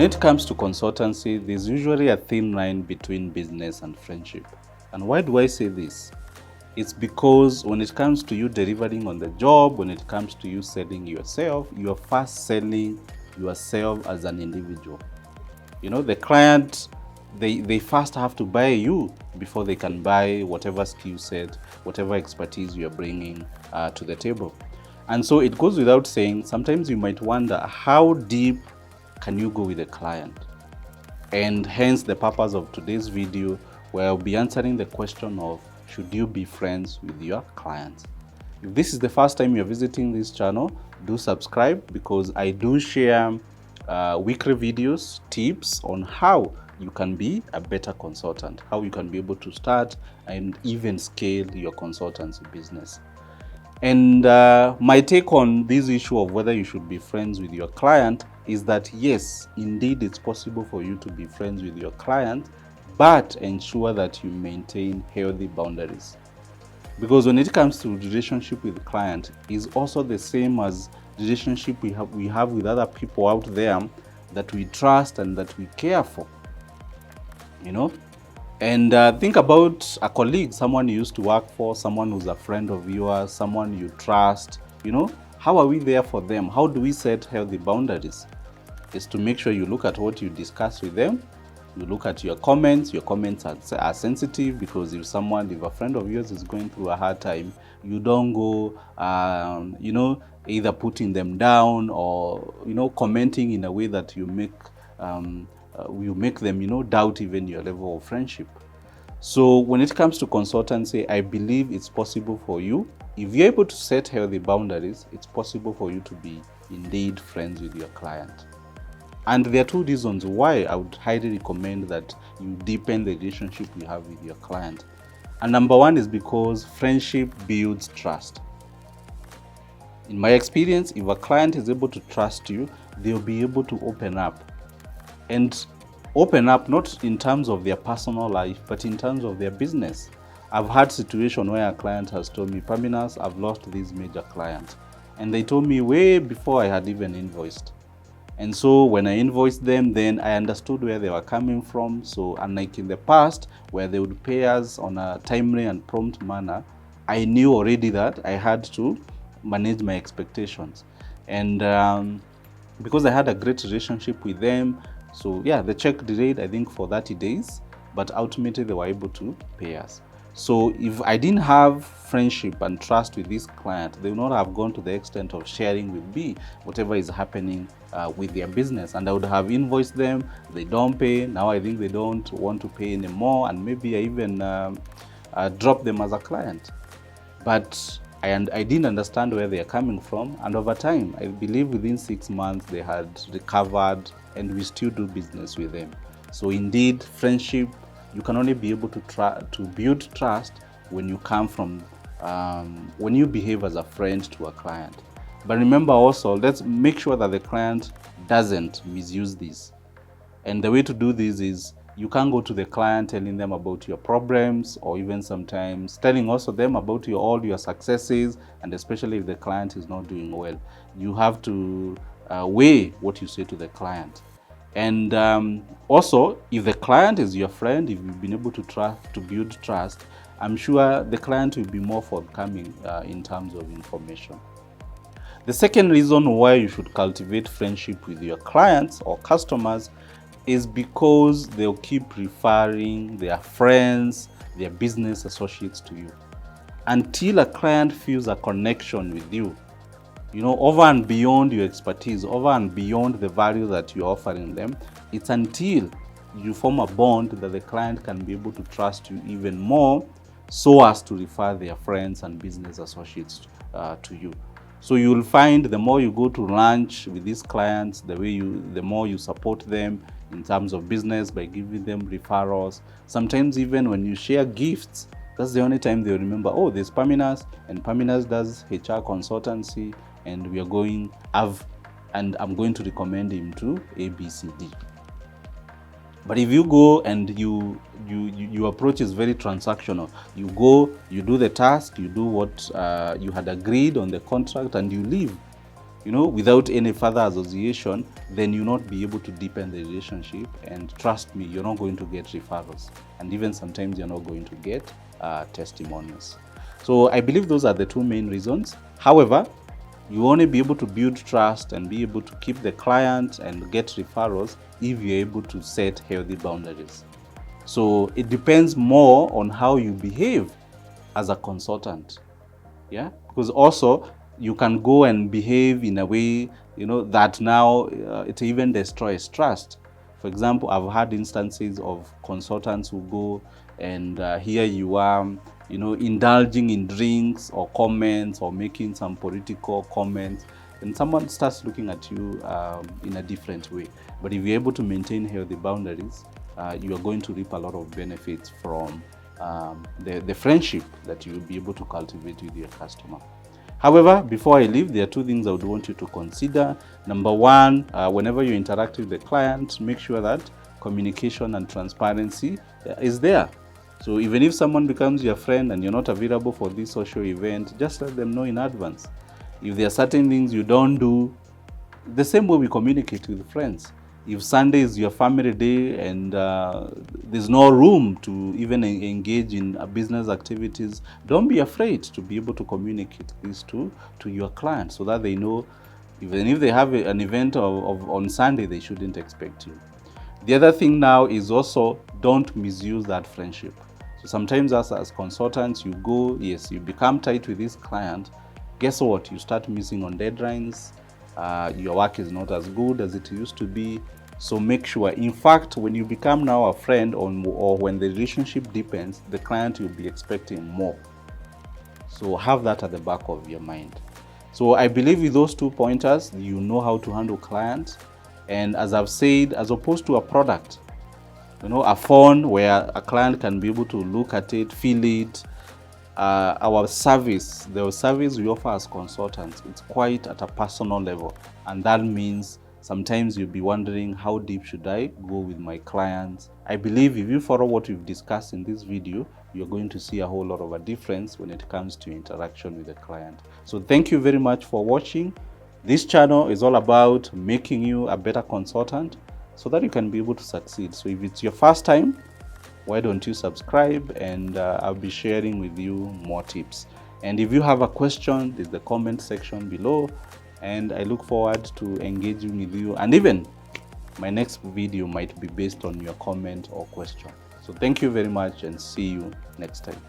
When it comes to consultancy, there's usually a thin line between business and friendship. And why do I say this? It's because when it comes to you delivering on the job, when it comes to you selling yourself, you are first selling yourself as an individual. You know, the client, they first have to buy you before they can buy whatever skill set, whatever expertise you're bringing to the table. And so it goes without saying, sometimes you might wonder, how deep can you go with a client? And hence the purpose of today's video, where I'll be answering the question of, should you be friends with your clients? If this is the first time you're visiting this channel, do subscribe, because I do share weekly videos, tips on how you can be a better consultant, how you can be able to start and even scale your consultancy business. And my take on this issue of whether you should be friends with your client is that yes, indeed, it's possible for you to be friends with your client, but ensure that you maintain healthy boundaries. Because when it comes to relationship with the client, is also the same as the relationship we have with other people out there that we trust and that we care for. You know? And think about a colleague, someone you used to work for, someone who's a friend of yours, someone you trust. You know, how are we there for them? How do we set healthy boundaries? Is to make sure you look at what you discuss with them. You look at your comments. Your comments are sensitive, because if a friend of yours is going through a hard time, you don't go, either putting them down or, commenting in a way that you make them, doubt even your level of friendship. So when it comes to consultancy, I believe it's possible for you. If you're able to set healthy boundaries, it's possible for you to be indeed friends with your client. And there are two reasons why I would highly recommend that you deepen the relationship you have with your client. And number one is because friendship builds trust. In my experience, if a client is able to trust you, they'll be able to open up. And open up not in terms of their personal life, but in terms of their business. I've had situations where a client has told me, Paminas, I've lost this major client. And they told me way before I had even invoiced. And so when I invoiced them, then I understood where they were coming from. So unlike in the past, where they would pay us on a timely and prompt manner, I knew already that I had to manage my expectations. And because I had a great relationship with them, so yeah, the check delayed, I think, for 30 days, but ultimately they were able to pay us. So if I didn't have friendship and trust with this client, they would not have gone to the extent of sharing with me whatever is happening with their business. And I would have invoiced them, they don't pay, now I think they don't want to pay anymore, and maybe I even drop them as a client. But I didn't understand where they are coming from, and over time, I believe within 6 months they had recovered, and we still do business with them. So indeed, friendship, you can only be able to build trust when you come from, when you behave as a friend to a client. But remember also, let's make sure that the client doesn't misuse this. And the way to do this is, you can't go to the client telling them about your problems, or even sometimes telling also them about all your successes, and especially if the client is not doing well. You have to weigh what you say to the client. And also, if the client is your friend, if you've been able to build trust, I'm sure the client will be more forthcoming in terms of information. The second reason why you should cultivate friendship with your clients or customers is because they'll keep referring their friends, their business associates to you, until a client feels a connection with you, over and beyond your expertise, over and beyond the value that you're offering them. It's until you form a bond that the client can be able to trust you even more, so as to refer their friends and business associates to you. So you'll find the more you go to lunch with these clients, the more you support them in terms of business by giving them referrals. Sometimes even when you share gifts, that's the only time they'll remember, oh, there's Paminas, and Paminas does HR consultancy, and I'm going to recommend him to ABCD. But if you go and your approach is very transactional, you go, you do the task, you do what you had agreed on the contract, and you leave. without any further association, then you'll not be able to deepen the relationship. And trust me, you're not going to get referrals. And even sometimes you're not going to get testimonials. So I believe those are the two main reasons. However, you only be able to build trust and be able to keep the client and get referrals if you're able to set healthy boundaries. So it depends more on how you behave as a consultant. Yeah, because also you can go and behave in a way, that now it even destroys trust. For example, I've had instances of consultants who go and here you are, indulging in drinks or comments or making some political comments, and someone starts looking at you in a different way. But if you're able to maintain healthy boundaries, you are going to reap a lot of benefits from the friendship that you'll be able to cultivate with your customer. However, before I leave, there are two things I would want you to consider. Number one, whenever you interact with the client, make sure that communication and transparency is there. So even if someone becomes your friend and you're not available for this social event, just let them know in advance. If there are certain things you don't do, the same way we communicate with friends. If Sunday is your family day and there's no room to even engage in business activities, don't be afraid to be able to communicate this to your clients so that they know even if they have an event on Sunday, they shouldn't expect you. The other thing now is also don't misuse that friendship. So sometimes as consultants, you go, yes, you become tight with this client. Guess what? You start missing on deadlines. Your work is not as good as it used to be. So make sure, in fact, when you become now a friend or when the relationship deepens, the client will be expecting more. So have that at the back of your mind. So I believe with those two pointers, you know how to handle clients. And as I've said, as opposed to a product, a phone where a client can be able to look at it, feel it, our service, the service we offer as consultants, it's quite at a personal level. And that means sometimes you'll be wondering, how deep should I go with my clients? I believe if you follow what we've discussed in this video, you're going to see a whole lot of a difference when it comes to interaction with the client. So thank you very much for watching. This channel is all about making you a better consultant so that you can be able to succeed. So if it's your first time, why don't you subscribe, and I'll be sharing with you more tips. And if you have a question, there's the comment section below, and I look forward to engaging with you. And even my next video might be based on your comment or question. So thank you very much and see you next time.